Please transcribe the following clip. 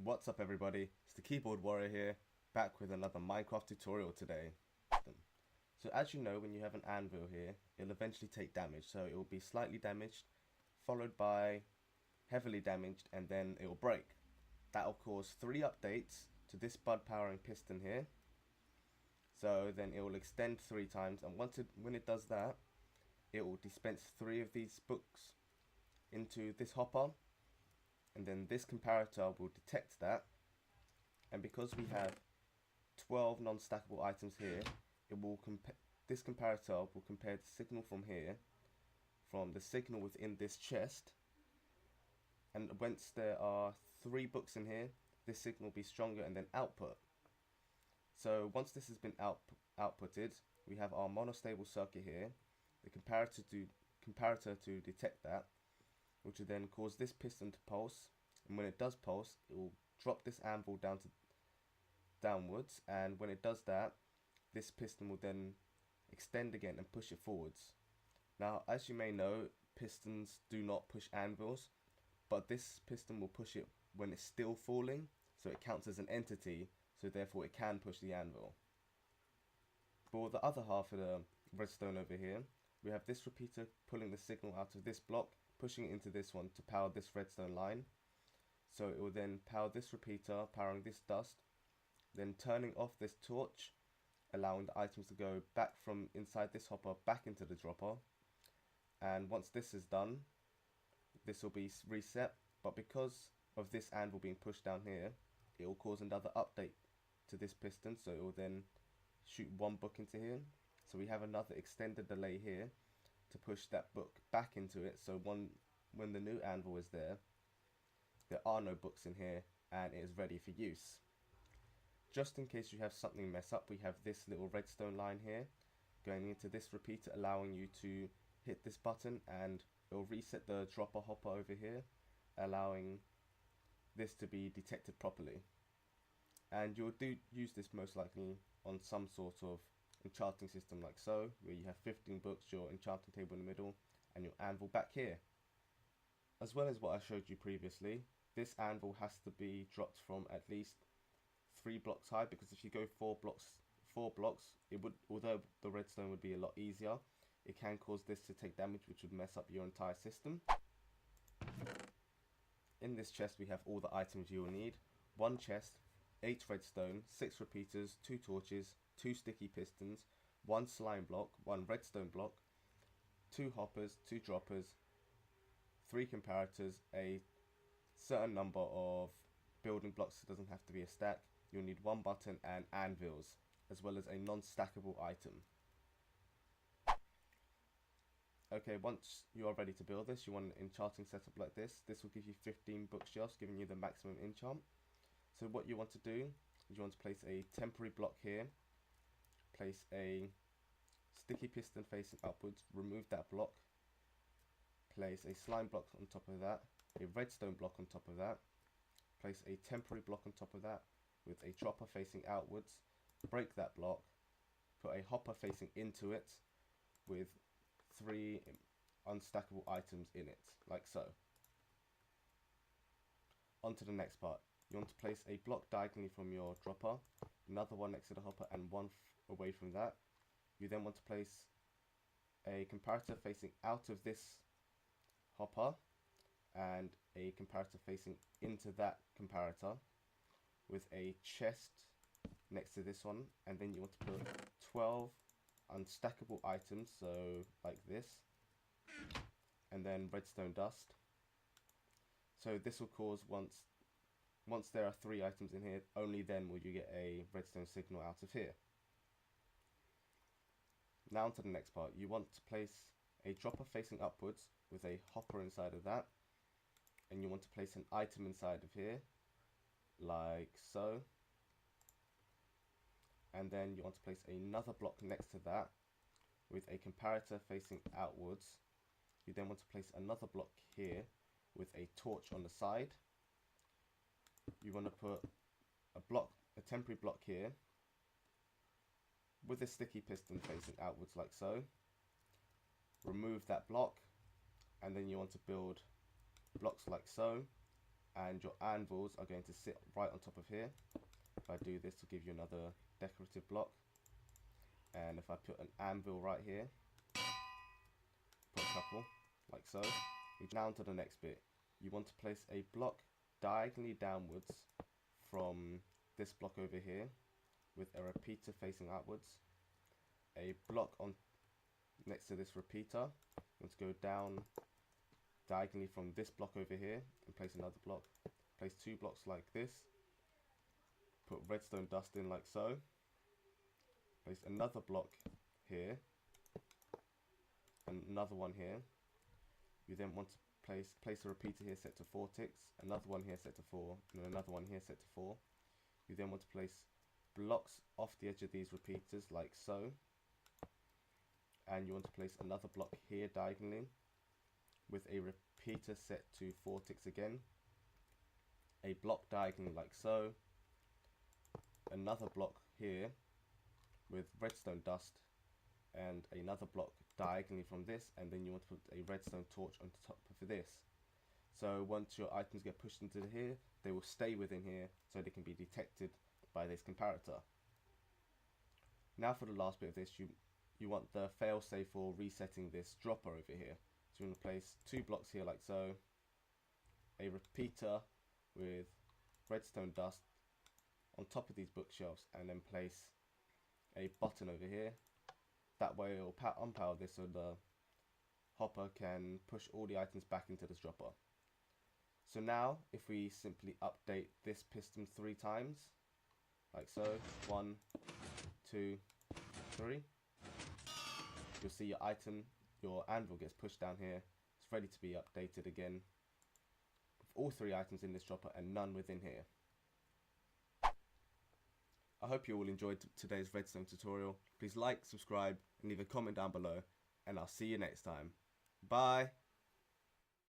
What's up everybody, it's the Keyboard Warrior here, back with another Minecraft tutorial today. So as you know, when you have an anvil here, it'll eventually take damage. So it will be slightly damaged, followed by heavily damaged, and then it will break. That will cause 3 updates to this bud powering piston here. So then it will extend 3 times, and when it does that, it will dispense 3 of these books into this hopper. And then this comparator will detect that, and because we have 12 non-stackable items here, this comparator will compare the signal from here, from the signal within this chest, and once there are 3 books in here, this signal will be stronger and then output. So once this has been outputted, we have our monostable circuit here, the comparator to detect that, which will then cause this piston to pulse, and when it does pulse, it will drop this anvil downwards, and when it does that, this piston will then extend again and push it forwards. Now, as you may know, pistons do not push anvils, but this piston will push it when it's still falling, so it counts as an entity, so therefore it can push the anvil. For the other half of the redstone over here, we have this repeater pulling the signal out of this block, pushing it into this one to power this redstone line. So it will then power this repeater, powering this dust, then turning off this torch, allowing the items to go back from inside this hopper back into the dropper. And once this is done, this will be reset, but because of this anvil being pushed down here, it will cause another update to this piston, so it will then shoot 1 book into here. So we have another extended delay here to push that book back into it, so when the new anvil is there are no books in here and it is ready for use. Just in case you have something mess up, we have this little redstone line here going into this repeater, allowing you to hit this button and it will reset the dropper hopper over here, allowing this to be detected properly. And you'll use this most likely on some sort of enchanting system like so, where you have 15 books, your enchanting table in the middle, and your anvil back here. As well as what I showed you previously, this anvil has to be dropped from at least 3 blocks high, because if you go 4 blocks, it would, although the redstone would be a lot easier, it can cause this to take damage, which would mess up your entire system. In this chest we have all the items you will need: 1 chest, 8 redstone, 6 repeaters, 2 torches, 2 sticky pistons, 1 slime block, 1 redstone block, 2 hoppers, 2 droppers, 3 comparators, a certain number of building blocks, it doesn't have to be a stack. You'll need 1 button and anvils, as well as a non-stackable item. Okay, once you are ready to build this, you want an enchanting setup like this. This will give you 15 bookshelves, giving you the maximum enchant. So what you want to do is you want to place a temporary block here, place a sticky piston facing upwards, remove that block, place a slime block on top of that, a redstone block on top of that, place a temporary block on top of that with a dropper facing outwards, break that block, put a hopper facing into it with 3 unstackable items in it, like so. On to the next part. You want to place a block diagonally from your dropper, another one next to the hopper, and 1 away from that. You then want to place a comparator facing out of this hopper and a comparator facing into that comparator, with a chest next to this one, and then you want to put 12 unstackable items, so like this, and then redstone dust. So this will cause, once there are 3 items in here, only then will you get a redstone signal out of here. Now to the next part. You want to place a dropper facing upwards with a hopper inside of that, and you want to place an item inside of here, like so. And then you want to place another block next to that with a comparator facing outwards. You then want to place another block here with a torch on the side. You want to put a temporary block here with a sticky piston facing outwards, like so. Remove that block, and then you want to build blocks like so, and your anvils are going to sit right on top of here. If I do this to give you another decorative block, and if I put an anvil right here, put a couple like so. Now to the next bit. You want to place a block diagonally downwards from this block over here with a repeater facing outwards. A block on next to this repeater. You want to go down diagonally from this block over here and place another block. Place 2 blocks like this. Put redstone dust in like so. Place another block here and another one here. You then want to place a repeater here set to 4 ticks, another one here set to 4, and another one here set to 4. You then want to place blocks off the edge of these repeaters like so, and you want to place another block here diagonally with a repeater set to 4 ticks again, a block diagonally like so, another block here with redstone dust, and another block diagonally from this, and then you want to put a redstone torch on top of this. So once your items get pushed into here, they will stay within here so they can be detected by this comparator. Now for the last bit of this, you want the failsafe for resetting this dropper over here. So you want to place 2 blocks here like so, a repeater with redstone dust on top of these bookshelves, and then place a button over here. That way it will unpower this so the hopper can push all the items back into this dropper. So now if we simply update this piston 3 times, like so, 1, 2, 3, you'll see your anvil gets pushed down here. It's ready to be updated again with all 3 items in this dropper and none within here. I hope you all enjoyed today's redstone tutorial. Please like, subscribe, and leave a comment down below, and I'll see you next time. Bye!